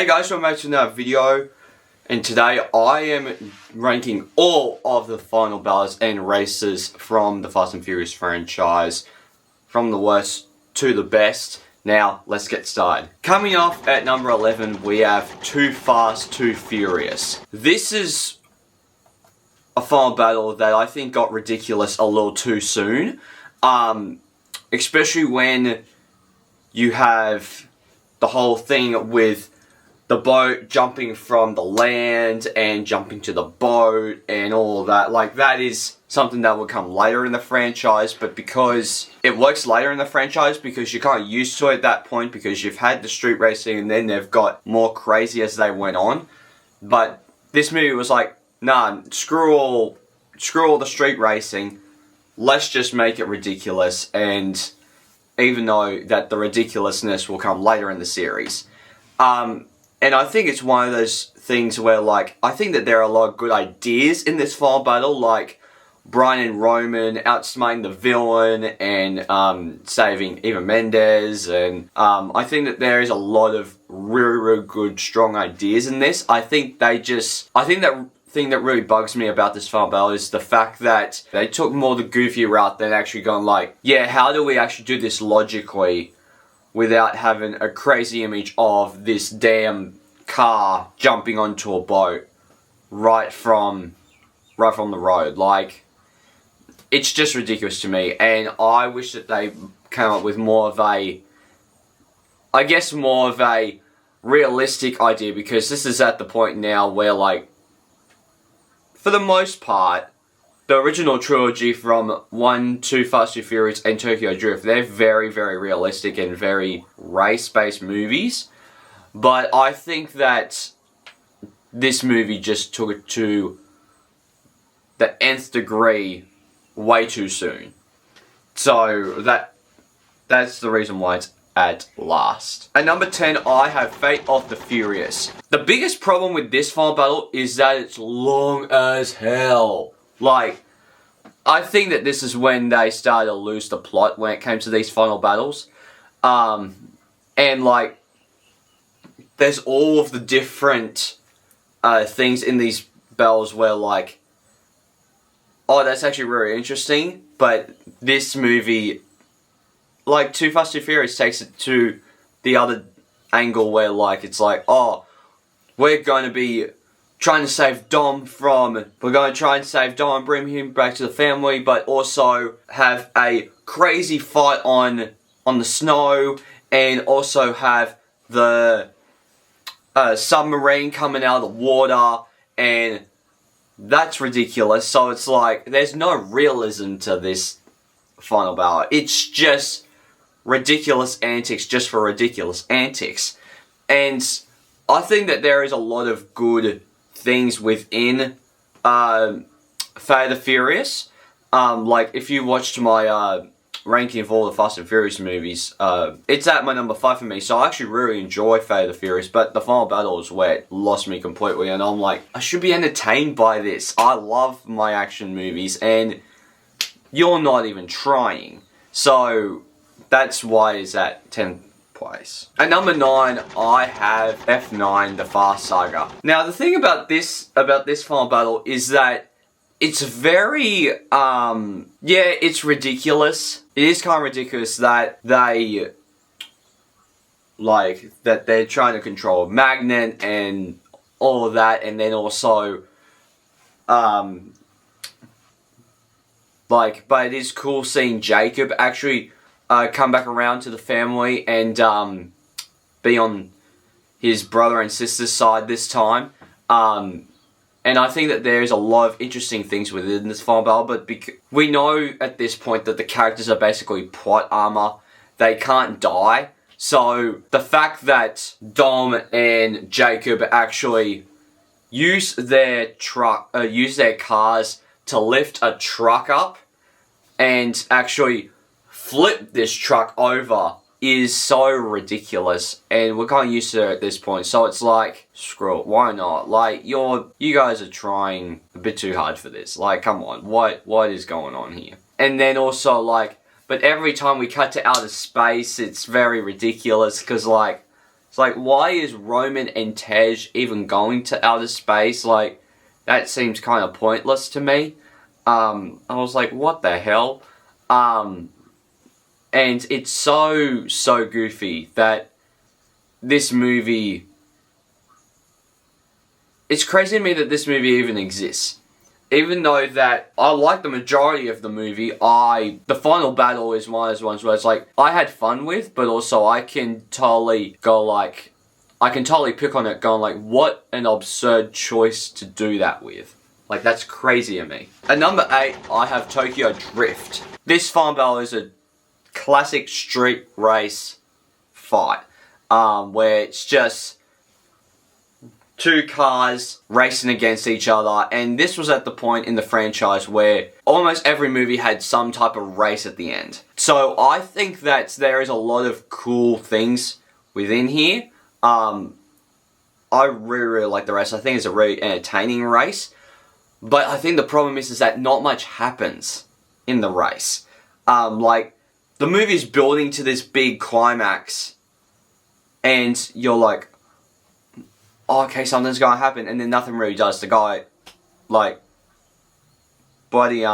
Hey guys, welcome back to another video, and today I am ranking all of the final battles and races from the Fast and Furious franchise, from the worst to the best. Now, let's get started. Coming off at number 11, we have Too Fast, Too Furious. This is a final battle that I think got ridiculous a little too soon, especially when you have the whole thing with the boat jumping from the land and jumping to the boat and all of that. Like, that is something that will come later in the franchise, but because it works later in the franchise, because you're kind of used to it at that point, because you've had the street racing and then they've got more crazy as they went on. But this movie was like, nah, screw all the street racing, let's just make it ridiculous. And even though that the ridiculousness will come later in the series. And I think it's one of those things where, like, I think that there are a lot of good ideas in this final battle, like Brian and Roman outsmarting the villain and saving Eva Mendes, and I think that there is a lot of really good, strong ideas in this. I think that thing that really bugs me about this final battle is the fact that they took more the goofy route than actually going like, yeah, how do we actually do this logically without having a crazy image of this damn car jumping onto a boat right from the road. Like, it's just ridiculous to me, and I wish that they came up with more of a realistic idea, because this is at the point now where, like, for the most part, the original trilogy from 1, Too Fast, Too Furious, and Tokyo Drift, they're very, very realistic and very race-based movies. But I think that this movie just took it to the nth degree way too soon. So that's the reason why it's at last. At number 10, I have Fate of the Furious. The biggest problem with this final battle is that it's long as hell. Like, I think that this is when they started to lose the plot when it came to these final battles. And, like, there's all of the different things in these battles where, like, oh, that's actually really interesting, but this movie, like, Too Fast, Too Furious takes it to the other angle where, like, it's like, oh, we're going to be trying to save Dom we're going to try and save Dom and bring him back to the family, but also have a crazy fight on the snow, and also have the submarine coming out of the water, and that's ridiculous. So it's like, there's no realism to this final battle. It's just ridiculous antics just for ridiculous antics. And I think that there is a lot of good things within Fate of the Furious. Like, if you watched my ranking of all the Fast and Furious movies, it's at my number 5 for me, so I actually really enjoy Fate of the Furious, but the final battle is where it lost me completely, and I'm like, I should be entertained by this. I love my action movies, and you're not even trying. So that's why it's at 10th place. At number 9, I have F9, The Fast Saga. Now, the thing about this final battle is that it's very, yeah, it's ridiculous. It is kind of ridiculous that they're trying to control a magnet and all of that, and then also, but it is cool seeing Jacob actually come back around to the family and be on his brother and sister's side this time. And I think that there's a lot of interesting things within this final battle, but we know at this point that the characters are basically plot armor. They can't die. So the fact that Dom and Jacob actually use their cars to lift a truck up and actually flip this truck over is so ridiculous, and we're kind of used to it at this point, so it's like, screw it, why not? Like, you guys are trying a bit too hard for this. Like, come on, what is going on here? And then also, like, but every time we cut to outer space, it's very ridiculous, because, like, It's like, why is Roman and Tej even going to outer space? Like, that seems kind of pointless to me. I was like, what the hell? And it's so goofy that this movie... It's crazy to me that this movie even exists. Even though that I like the majority of the movie, the final battle is one of those ones where it's like, I had fun with, but also I can totally go like, I can totally pick on it going like, what an absurd choice to do that with. Like, that's crazy to me. At number 8, I have Tokyo Drift. This final battle is a classic street race fight, where it's just two cars racing against each other, and this was at the point in the franchise where almost every movie had some type of race at the end. So I think that there is a lot of cool things within here. I really like the race. I think it's a really entertaining race, but I think the problem is that not much happens in the race. Like, the movie's building to this big climax, and you're like, oh, okay, something's gonna happen, and then nothing really does. The guy, like, Buddy,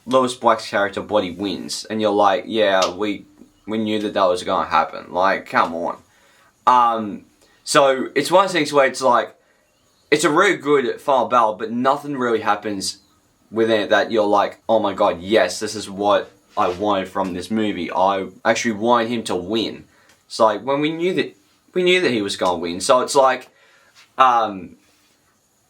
Lewis Black's character, Buddy, wins, and you're like, yeah, we knew that was gonna happen. Like, come on. So it's one of those things where it's like, it's a really good final battle, but nothing really happens within it that you're like, oh my god, yes, this is what I wanted from this movie. I actually wanted him to win. It's like, when we knew that he was gonna win. So it's like,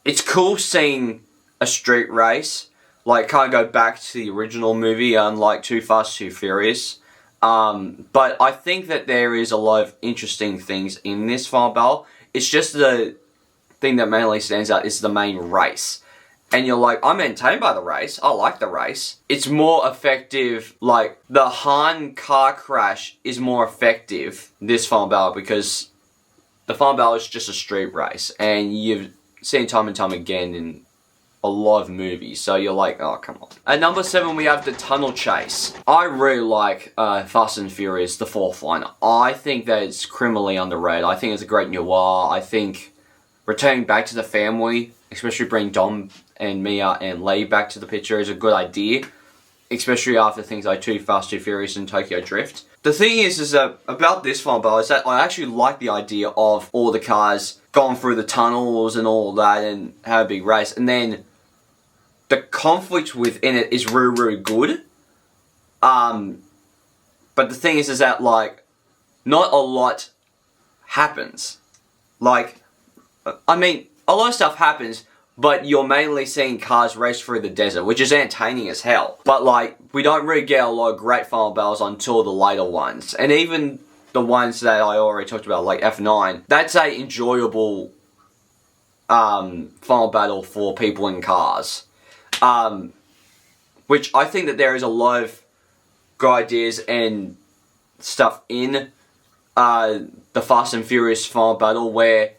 it's cool seeing a street race, like, kind of go back to the original movie, unlike Too Fast, Too Furious. But I think that there is a lot of interesting things in this final battle. It's just the thing that mainly stands out is the main race. And you're like, I'm entertained by the race. I like the race. It's more effective, like, the Han car crash is more effective, this final battle, because the final battle is just a street race, and you've seen time and time again in a lot of movies, so you're like, oh, come on. At number 7, we have the tunnel chase. I really like Fast and Furious, the fourth one. I think that it's criminally underrated. I think it's a great noir. I think returning back to the family, especially bringing Dom and Mia and Lee back to the picture, is a good idea, especially after things like Too Fast, Too Furious and Tokyo Drift. The thing is that about this final battle is that I actually like the idea of all the cars going through the tunnels and all that and have a big race, and then the conflict within it is really, really good. But the thing is that, like, not a lot happens. Like, I mean, a lot of stuff happens, but you're mainly seeing cars race through the desert, which is entertaining as hell. But, like, we don't really get a lot of great final battles until the later ones. And even the ones that I already talked about, like F9, that's a enjoyable final battle for people in cars. Which I think that there is a lot of good ideas and stuff in the Fast and Furious final battle where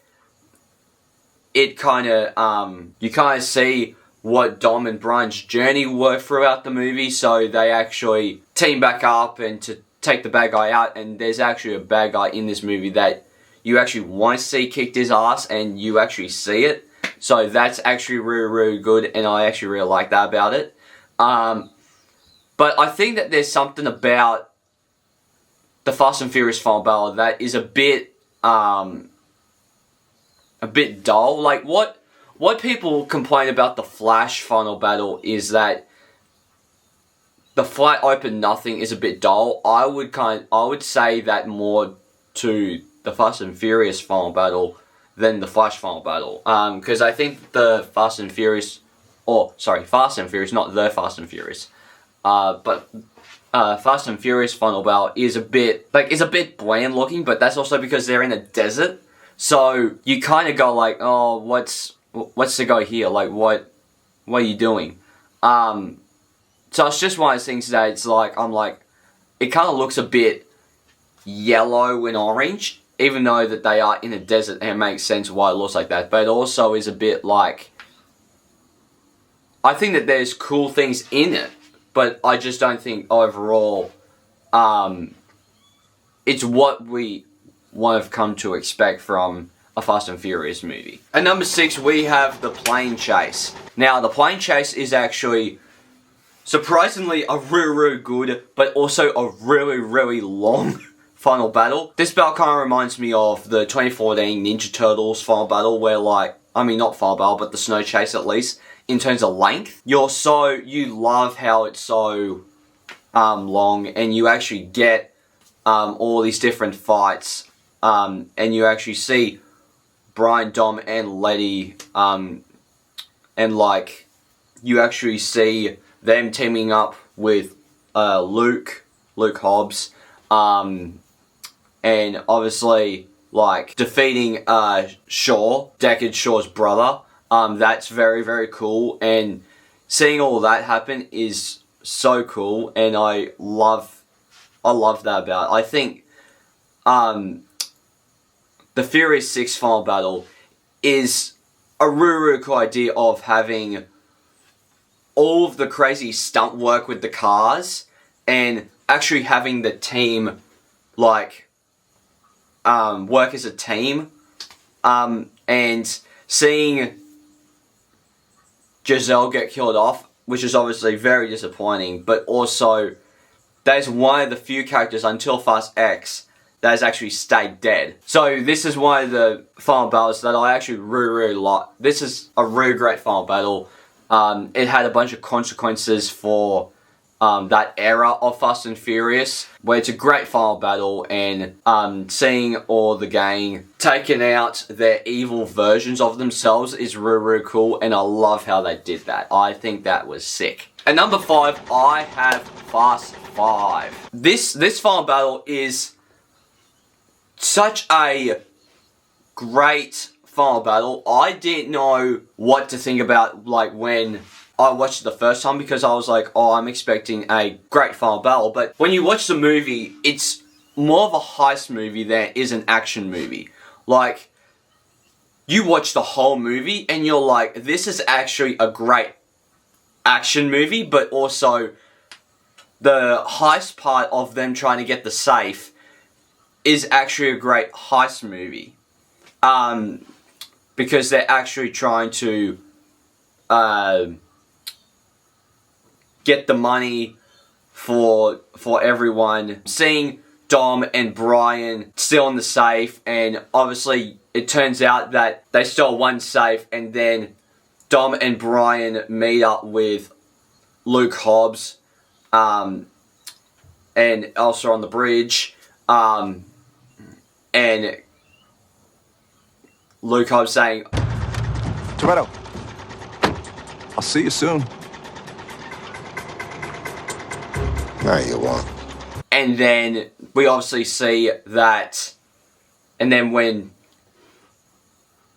it kind of, you kind of see what Dom and Brian's journey were throughout the movie, so they actually team back up and to take the bad guy out, and there's actually a bad guy in this movie that you actually want to see kicked his ass, and you actually see it. So that's actually really, really good, and I actually really like that about it. But I think that there's something about the Fast and Furious final battle that is a bit dull. Like, what people complain about the Flash final battle is that the flat open nothing is a bit dull. I would say that more to the Fast and Furious final battle than the Flash final battle. Because I think the Fast and Furious, Fast and Furious, not the Fast and Furious, but Fast and Furious final battle is a bit bland looking, but that's also because they're in a desert. So you kind of go like, oh, what's the go here? Like, what are you doing? So it's just one of those things that it's like, I'm like, it kind of looks a bit yellow and orange, even though that they are in a desert, and it makes sense why it looks like that. But it also is a bit like, I think that there's cool things in it, but I just don't think overall, it's what we what I've come to expect from a Fast and Furious movie. At number 6, we have the plane chase. Now, the plane chase is actually surprisingly a really good, but also a really long final battle. This battle kind of reminds me of the 2014 Ninja Turtles final battle, where like, I mean not final battle, but the snow chase at least, in terms of length. You love how it's so long, and you actually get all these different fights, and you actually see Brian, Dom, and Letty, and like, you actually see them teaming up with Luke Hobbs, and obviously, like, defeating Shaw, Deckard Shaw's brother. That's very cool, and seeing all that happen is so cool, and I love that about it. I think the Furious 6 final battle is a really cool idea of having all of the crazy stunt work with the cars and actually having the team like work as a team, and seeing Giselle get killed off, which is obviously very disappointing, but also that is one of the few characters until Fast X that has actually stayed dead. So this is one of the final battles that I actually really like. This is a really great final battle. It had a bunch of consequences for that era of Fast and Furious, where it's a great final battle, and seeing all the gang taking out their evil versions of themselves is really cool, and I love how they did that. I think that was sick. At number 5, I have Fast 5. This final battle is such a great final battle. I didn't know what to think about, like, when I watched it the first time, because I was like, oh, I'm expecting a great final battle. But when you watch the movie, it's more of a heist movie than it is an action movie. Like, you watch the whole movie and you're like, this is actually a great action movie, but also the heist part of them trying to get the safe is actually a great heist movie. Because they're actually trying to get the money for everyone. Seeing Dom and Brian still in the safe, and obviously it turns out that they stole one safe, and then Dom and Brian meet up with Luke Hobbs, and also on the bridge, and Luke Hobbs saying, Toretto, I'll see you soon. No, you won't. And then we obviously see that, and then when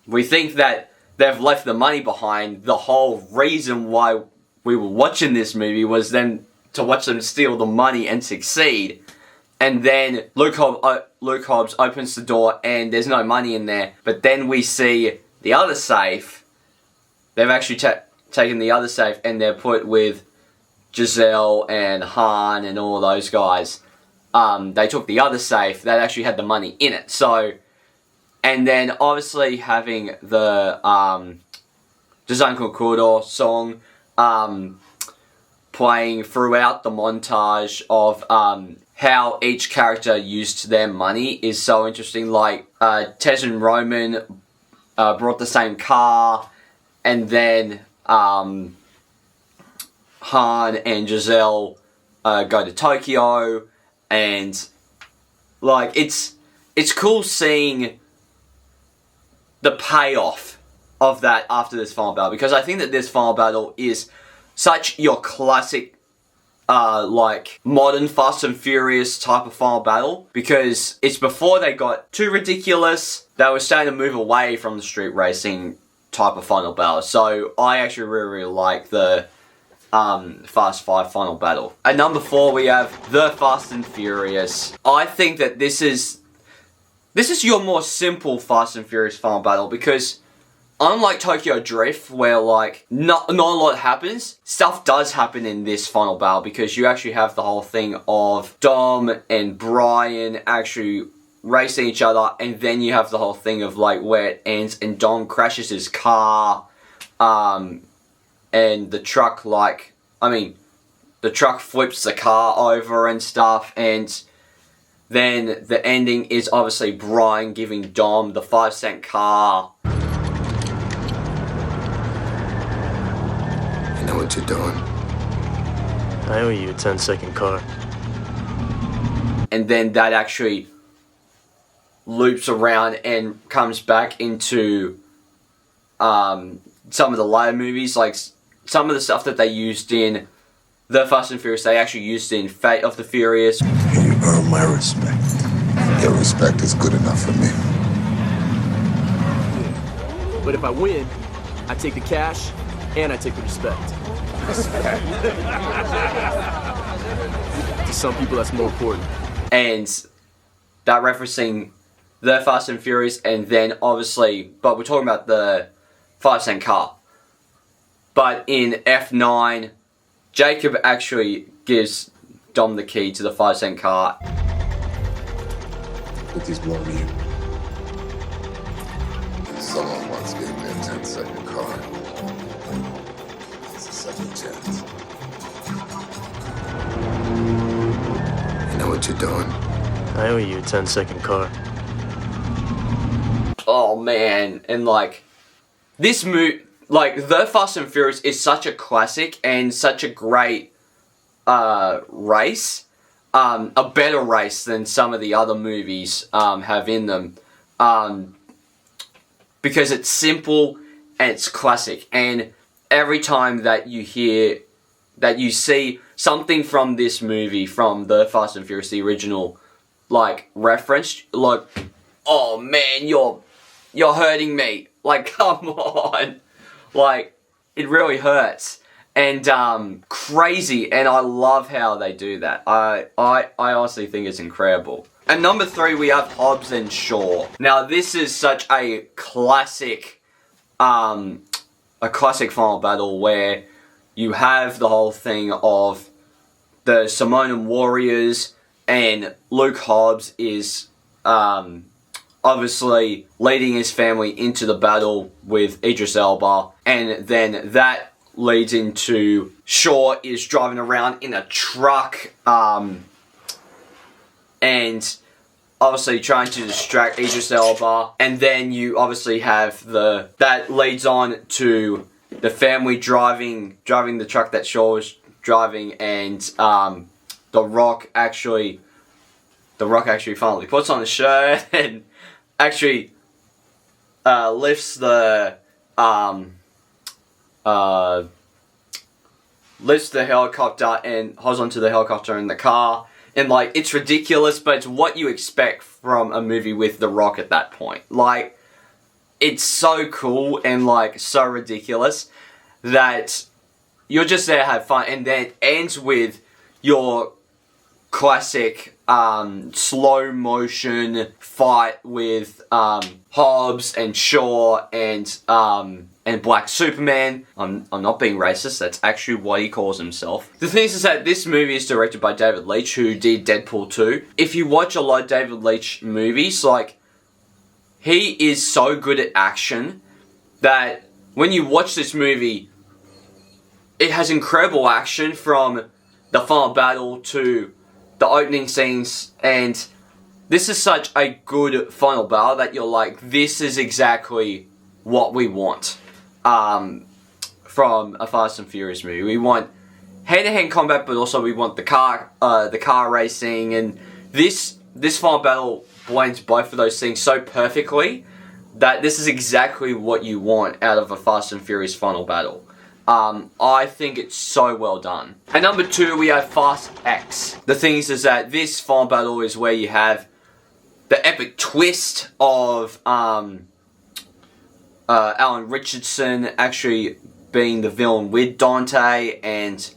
we think that they've left the money behind, the whole reason why we were watching this movie was then to watch them steal the money and succeed. And then Luke Hobbs opens the door and there's no money in there. But then we see the other safe. They've actually taken the other safe and they're put with Giselle and Han and all those guys. They took the other safe that actually had the money in it. So, and then obviously having the Design Concordo song playing throughout the montage of how each character used their money is so interesting. Like, Tez and Roman brought the same car, and then Han and Giselle go to Tokyo, and like it's cool seeing the payoff of that after this final battle, because I think that this final battle is such your classic like modern Fast and Furious type of final battle, because it's before they got too ridiculous. They were starting to move away from the street racing type of final battle. So I actually really like the Fast 5 final battle. At number 4 we have the Fast and Furious. I think that this is your more simple Fast and Furious final battle, because unlike Tokyo Drift, where like not a lot happens, stuff does happen in this final battle, because you actually have the whole thing of Dom and Brian actually racing each other, and then you have the whole thing of like where it ends and Dom crashes his car, and the truck the truck flips the car over and stuff, and then the ending is obviously Brian giving Dom the 5-cent car. You know what you're doing? I owe you a 10-second car. And then that actually loops around and comes back into some of the later movies, like some of the stuff that they used in The Fast and Furious, they actually used in Fate of the Furious. You earn my respect. Your respect is good enough for me. But if I win, I take the cash and I take the respect. To some people, that's more important. And that referencing The Fast and Furious, and then obviously, but we're talking about the 5-cent car. But in F9, Jacob actually gives Dom the key to the 5-cent car. Put these belong to you. Someone once gave me a 10-second card. It's a second chance. You know what you're doing? I owe you a 10-second car. Oh man, and like, this movie, like, The Fast and Furious is such a classic and such a great race. A better race than some of the other movies have in them. Because it's simple and it's classic. And every time that you see something from this movie, from The Fast and Furious, the original, like, referenced, like, oh man, you're hurting me. Like, come on. Like, it really hurts. And crazy, and I love how they do that. I honestly think it's incredible. At number 3, we have Hobbs and Shaw. Now, this is such a classic final battle where you have the whole thing of the Samoan warriors, and Luke Hobbs is obviously leading his family into the battle with Idris Elba, and then that leads into Shaw is driving around in a truck, and obviously trying to distract Idris Elba, and then you obviously have that leads on to the family driving the truck that Shaw was driving, and The Rock actually finally puts on the shirt and actually lifts the helicopter and holds onto the helicopter in the car. And, like, it's ridiculous, but it's what you expect from a movie with The Rock at that point. Like, it's so cool and, like, so ridiculous that you're just there to have fun. And then it ends with your classic slow motion fight with Hobbs and Shaw and Black Superman. I'm not being racist, that's actually what he calls himself. The thing is that this movie is directed by David Leitch, who did Deadpool 2. If you watch a lot of David Leitch movies, like, he is so good at action that when you watch this movie, it has incredible action from the final battle to the opening scenes, and this is such a good final battle that you're like, this is exactly what we want from a Fast and Furious movie. We want hand-to-hand combat, but also we want the car racing, and this final battle blends both of those things so perfectly that this is exactly what you want out of a Fast and Furious final battle. I think it's so well done. At number 2, we have Fast X. The thing is that this final battle is where you have the epic twist of Alan Richardson actually being the villain with Dante, and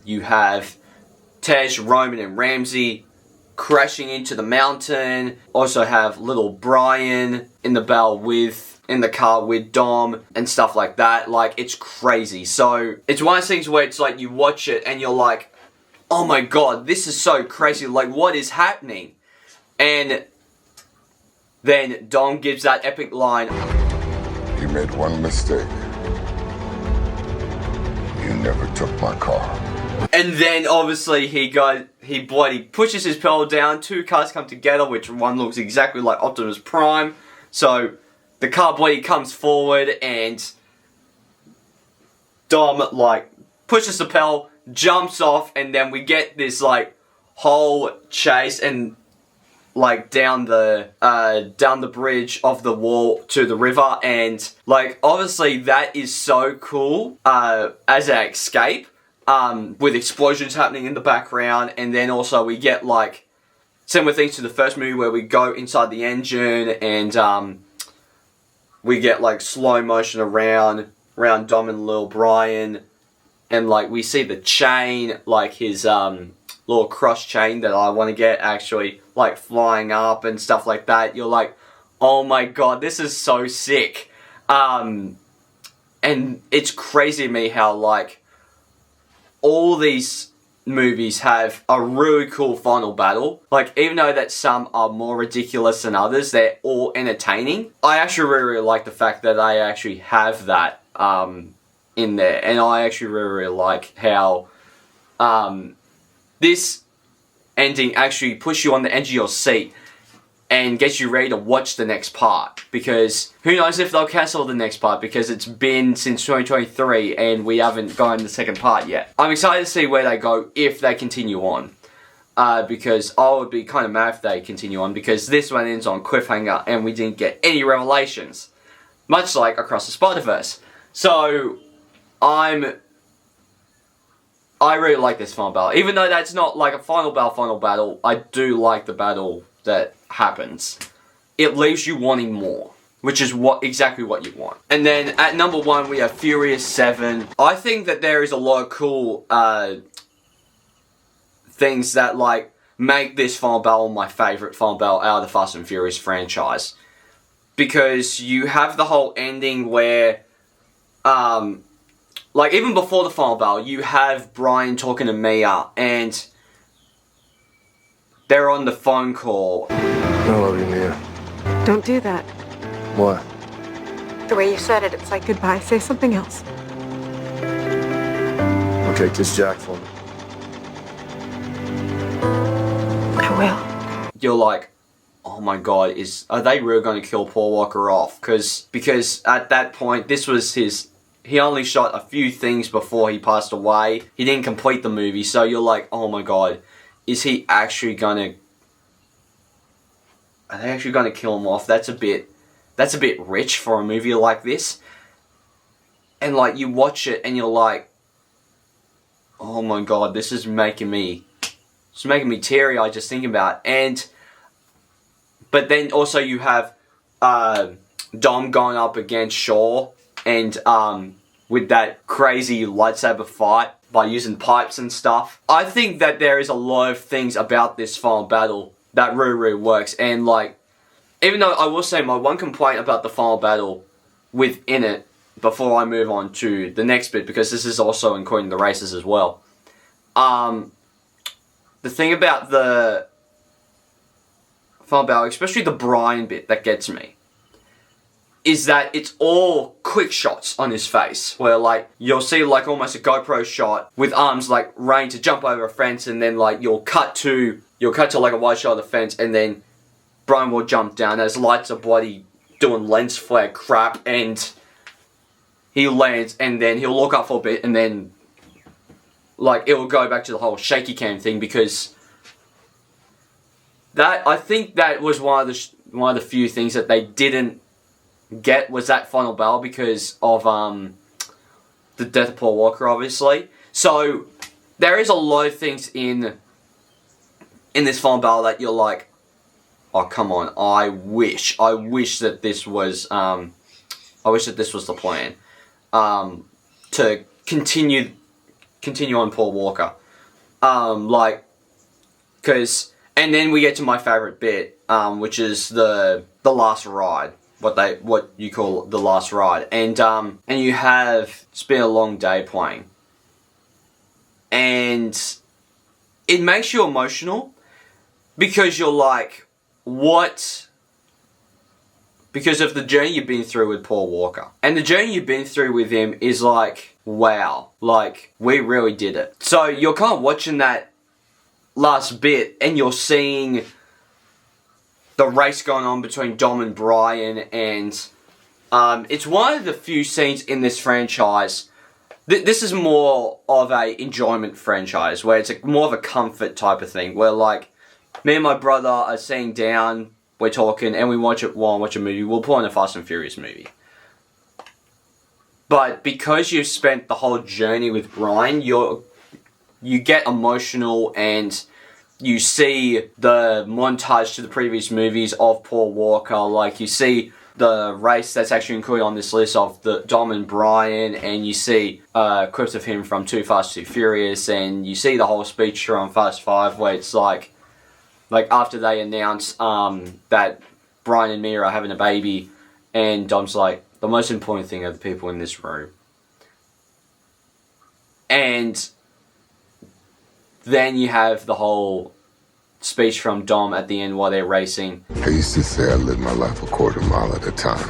you have Tej, Roman, and Ramsey crashing into the mountain. Also have little Brian in the car with Dom and stuff like that. Like, it's crazy. So it's one of those things where it's like you watch it and you're like, oh my god, this is so crazy. Like, what is happening? And then Dom gives that epic line. You made one mistake. You never took my car. And then obviously he bloody pushes his pedal down, two cars come together, which one looks exactly like Optimus Prime. So the car bloody comes forward and Dom like pushes the pedal, jumps off, and then we get this like whole chase and like down the bridge of the wall to the river, and like obviously that is so cool as an escape with explosions happening in the background. And then also we get like similar things to the first movie where we go inside the engine and we get like slow motion around Dom and Lil Brian, and like we see the chain, like his little cross chain that I want to get actually like flying up and stuff like that. You're like, oh my god, this is so sick. And it's crazy to me how like all these movies have a really cool final battle. Like, even though that some are more ridiculous than others, they're all entertaining. I actually really like the fact that they actually have that in there, and I actually really like how this ending actually puts you on the edge of your seat and gets you ready to watch the next part, because who knows if they'll cancel the next part, because it's been since 2023 and we haven't gotten the second part yet. I'm excited to see where they go if they continue on, because I would be kind of mad if they continue on, because this one ends on cliffhanger and we didn't get any revelations, much like Across the Spider-Verse. So I really like this final battle. Even though that's not like a final battle, I do like the battle that happens. It leaves you wanting more, which is exactly what you want. And then at number 1 we have Furious 7. I think that there is a lot of cool things that like make this final battle my favourite final battle out of the Fast and Furious franchise. Because you have the whole ending where like, even before the final battle, you have Brian talking to Mia, and they're on the phone call. I love you, Mia. Don't do that. What? The way you said it, it's like goodbye. Say something else. Okay, kiss Jack for me. I will. You're like, oh my god, are they really going to kill Paul Walker off? Because at that point, this was he only shot a few things before he passed away. He didn't complete the movie, so you're like, oh my god, is he actually gonna... Are they actually gonna kill him off? That's a bit rich for a movie like this. And like, you watch it and you're like, oh my god, this is making me teary-eyed just thinking about it. But then also you have Dom going up against Shaw, and with that crazy lightsaber fight by using pipes and stuff. I think that there is a lot of things about this final battle that really works. And like, even though I will say my one complaint about the final battle within it, before I move on to the next bit, because this is also including the races as well. The thing about the final battle, especially the Brian bit that gets me, is that it's all quick shots on his face, where like you'll see like almost a GoPro shot with arms like ready to jump over a fence, and then like you'll cut to like a wide shot of the fence, and then Brian will jump down as lights are bloody doing lens flare crap, and he lands, and then he'll look up for a bit, and then like it will go back to the whole shaky cam thing, because that, I think that was one of the few things that they didn't get, was that final battle, because of the death of Paul Walker, obviously. So there is a lot of things in this final battle that you're like, oh come on, I wish that this was the plan, to continue on Paul Walker, like, because, and then we get to my favorite bit, which is the last ride. What you call the last ride, and you have It's Been a Long Day playing, and it makes you emotional, because you're like, because of the journey you've been through with Paul Walker. And the journey you've been through with him is like, wow, like, we really did it. So you're kind of watching that last bit and you're seeing the race going on between Dom and Brian, and it's one of the few scenes in this franchise. This is more of a enjoyment franchise, where it's more of a comfort type of thing, where like, me and my brother are sitting down, we're talking, and we watch a movie. We'll put on a Fast and Furious movie. But because you've spent the whole journey with Brian, you get emotional, and you see the montage to the previous movies of Paul Walker. Like, you see the race that's actually included on this list of the Dom and Brian, and you see clips of him from Too Fast, Too Furious, and you see the whole speech from Fast 5, where it's like after they announce that Brian and Mia are having a baby, and Dom's like, the most important thing are the people in this room. And then you have the whole speech from Dom at the end while they're racing. I used to say I lived my life a quarter mile at a time.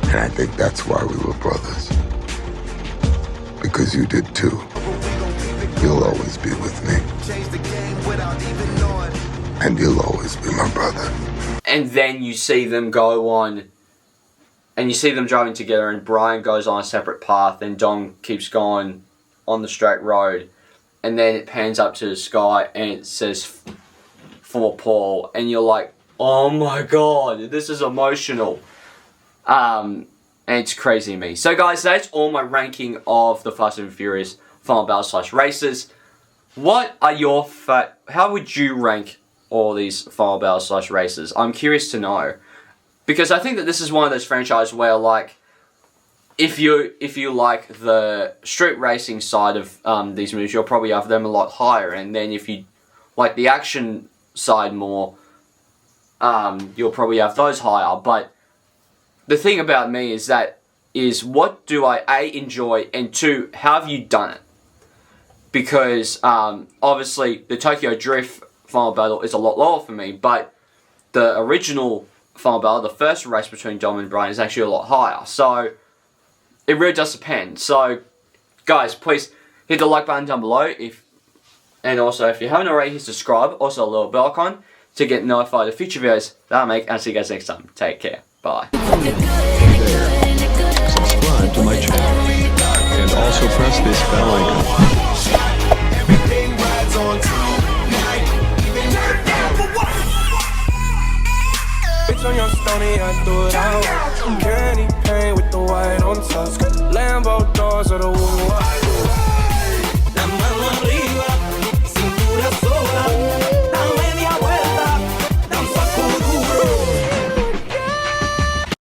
And I think that's why we were brothers. Because you did too. You'll always be with me. And you'll always be my brother. And then you see them go on, and you see them driving together, and Brian goes on a separate path, and Dom keeps going on the straight road. And then it pans up to the sky, and it says, for Paul. And you're like, oh my god, this is emotional. And it's crazy to me. So guys, that's all my ranking of the Fast and Furious Final Battle / Races. What are your how would you rank all these Final Battle / Races? I'm curious to know. Because I think that this is one of those franchises where, like, if you like the street racing side of these movies, you'll probably have them a lot higher. And then if you like the action side more, you'll probably have those higher. But the thing about me is what do I A, enjoy, and 2, how have you done it? Because obviously the Tokyo Drift Final Battle is a lot lower for me, but the original Final Battle, the first race between Dom and Brian, is actually a lot higher. So it really does depend. So guys, please hit the like button down below, and also if you haven't already, hit subscribe, also a little bell icon to get notified of future videos that I make, and I'll see you guys next time. Take care. Bye. Subscribe to my channel and also press this bell icon. On your stony, I threw it out. Candy paint with the white on top. Lambo doors or the wood.